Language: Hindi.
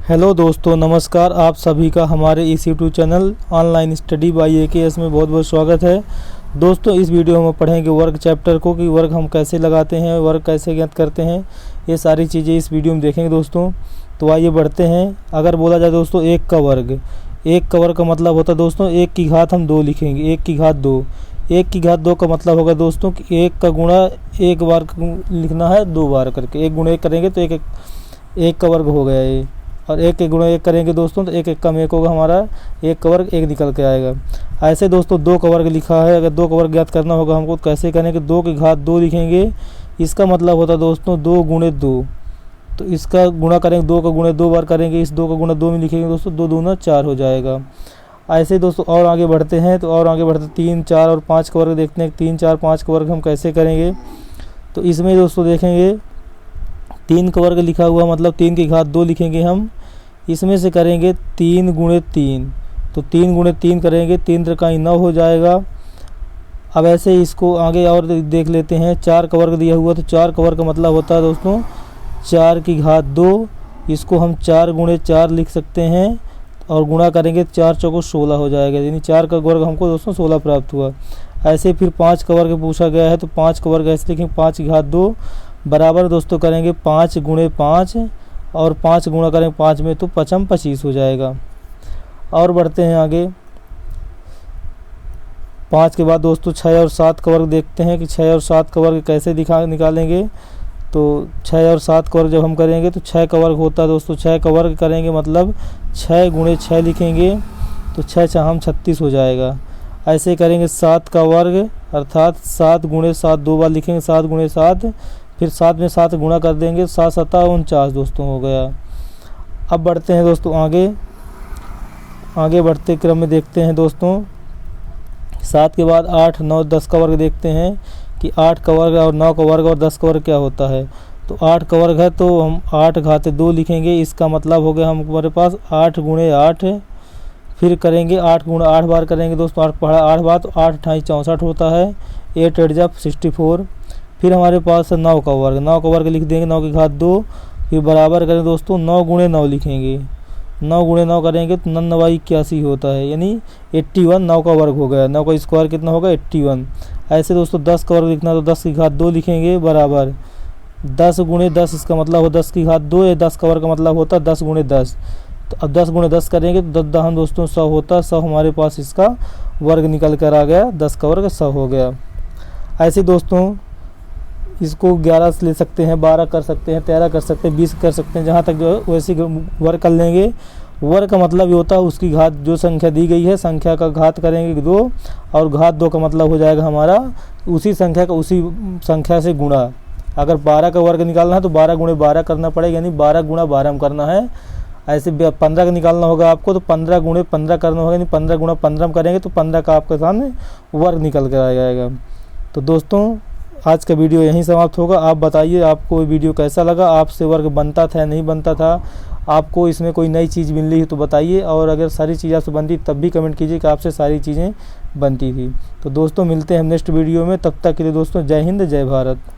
हेलो दोस्तों, नमस्कार। आप सभी का हमारे इस YouTube channel online study bye AKS में बहुत बहुत स्वागत है। दोस्तों, इस वीडियो में पढ़ेंगे वर्ग चैप्टर को कि वर्ग हम कैसे लगाते हैं, वर्ग कैसे ज्ञात करते हैं, ये सारी चीज़ें इस वीडियो में देखेंगे दोस्तों। तो आइए बढ़ते हैं। अगर बोला जाए दोस्तों एक का वर्ग का मतलब होता है दोस्तों एक की घात हम 2 लिखेंगे, एक की घात 2। एक की घात 2 का मतलब होगा दोस्तों कि एक का गुणा एक बार लिखना है 2 बार करके। एक गुणा एक करेंगे तो एक का वर्ग हो गया ये, और एक के गुणा एक करेंगे दोस्तों तो एक एक कम एक होगा, हमारा एक का वर्ग एक निकल के आएगा। ऐसे दोस्तों 2 का वर्ग लिखा है, अगर 2 का वर्ग ज्ञात करना होगा हमको कैसे करेंगे, 2 की घात 2 लिखेंगे। इसका मतलब होता है दोस्तों 2 गुणे 2, तो इसका गुणा करेंगे 2 का गुणा 2 बार करेंगे, इस 2 का गुणा 2 में लिखेंगे दोस्तों 2 दूना 4 हो जाएगा। ऐसे दोस्तों और आगे बढ़ते हैं, तो और आगे बढ़ते 3, 4 और 5 का वर्ग देखते हैं। 3, 4, 5 का वर्ग हम कैसे करेंगे, तो इसमें दोस्तों देखेंगे 3 का वर्ग लिखा हुआ मतलब 3 की घात 2 लिखेंगे हम। इसमें से करेंगे 3 गुणे 3, तो 3 गुणे 3 करेंगे, 3 त्रिकाई 9 हो जाएगा। अब ऐसे इसको आगे और देख लेते हैं। 4 का वर्ग दिया हुआ, तो 4 का वर्ग का मतलब होता है दोस्तों 4 की घात 2। इसको हम 4 गुणे 4 लिख सकते हैं और गुणा करेंगे 4 चौको 16 हो जाएगा, यानी 4 का वर्ग हमको दोस्तों 16 प्राप्त हुआ। ऐसे फिर 5 का वर्ग पूछा गया है, तो 5 का वर्ग ऐसे लिखेंगे 5 की घात 2 बराबर दोस्तों करेंगे 5 गुणे 5, और 5 गुणा करेंगे 5 में तो 5 25 हो जाएगा। और बढ़ते हैं आगे। 5 के बाद दोस्तों 6 और 7 का वर्ग देखते हैं कि 6 और 7 का वर्ग कैसे निकालेंगे। तो 6 और 7 का वर्ग जब हम करेंगे तो 6 का वर्ग होता है दोस्तों, 6 का वर्ग करेंगे मतलब 6 गुणे 6 लिखेंगे, तो 6 6 हम 36 हो जाएगा। ऐसे करेंगे 7 का वर्ग अर्थात 7 गुणे 7 2 बार लिखेंगे, 7 गुणे 7, फिर 7 में 7 गुणा कर देंगे, 7 7 49 दोस्तों हो गया। अब बढ़ते हैं दोस्तों आगे बढ़ते क्रम में देखते हैं दोस्तों 7 के बाद 8, 9, 10 का वर्ग देखते हैं कि 8 का वर्ग और 9 का वर्ग और 10 का वर्ग क्या होता है। तो 8 का वर्ग है तो हम 8 घाते 2 लिखेंगे। इसका मतलब हो गया हमारे पास 8 गुणे 8, फिर करेंगे 8 गुणा 8 बार करेंगे दोस्तों, 8 पढ़ा 8 बार तो 8 × 64 होता है, 8 8 जा 64। फिर हमारे पास 9 का वर्ग, 9 का वर्ग लिख देंगे 9 की घात 2, फिर बराबर करें दोस्तों 9 गुणे 9 लिखेंगे। 9 गुणे 9 करेंगे तो 9 9 81 होता है, यानी 81 9 का वर्ग हो गया। 9 का स्क्वायर कितना होगा 81। ऐसे दोस्तों 10 का वर्ग लिखना तो 10 की घात 2 लिखेंगे बराबर 10 गुणे 10, इसका मतलब हो 10 की घात 2 है। 10 का वर्ग का मतलब होता है 10 गुणे 10, तो अब 10 गुणे 10 करेंगे तो 10 हम दोस्तों 100 होता है। 100 हमारे पास इसका वर्ग निकल कर आ गया, 10 का वर्ग 100 हो गया। ऐसे दोस्तों इसको 11 से ले सकते हैं, 12 कर सकते हैं, 13 कर सकते हैं, 20 कर सकते हैं, जहाँ तक जो है वैसे वर्ग कर लेंगे। वर्ग का मतलब ये होता है उसकी घात जो संख्या दी गई है, संख्या का घात करेंगे 2, और घात 2 का मतलब हो जाएगा हमारा उसी संख्या का उसी संख्या से गुणा। अगर 12 का वर्ग निकालना है तो 12 गुणे 12 करना पड़ेगा, यानी 12 गुणा 12 में करना है। ऐसे 15 का निकालना होगा आपको तो 15 गुणे 15 करना होगा, यानी 15 गुणा 15 में करेंगे तो 15 का आपके सामने वर्ग निकल कर आ जाएगा। तो दोस्तों आज का वीडियो यहीं समाप्त होगा। आप बताइए आपको वीडियो कैसा लगा, आपसे वर्ग बनता था या नहीं बनता था, आपको इसमें कोई नई चीज़ मिल रही है तो बताइए, और अगर सारी चीज़ आपसे बनती तब भी कमेंट कीजिए कि आपसे सारी चीज़ें बनती थी। तो दोस्तों मिलते हैं हम नेक्स्ट वीडियो में, तब तक के लिए दोस्तों जय हिंद जय भारत।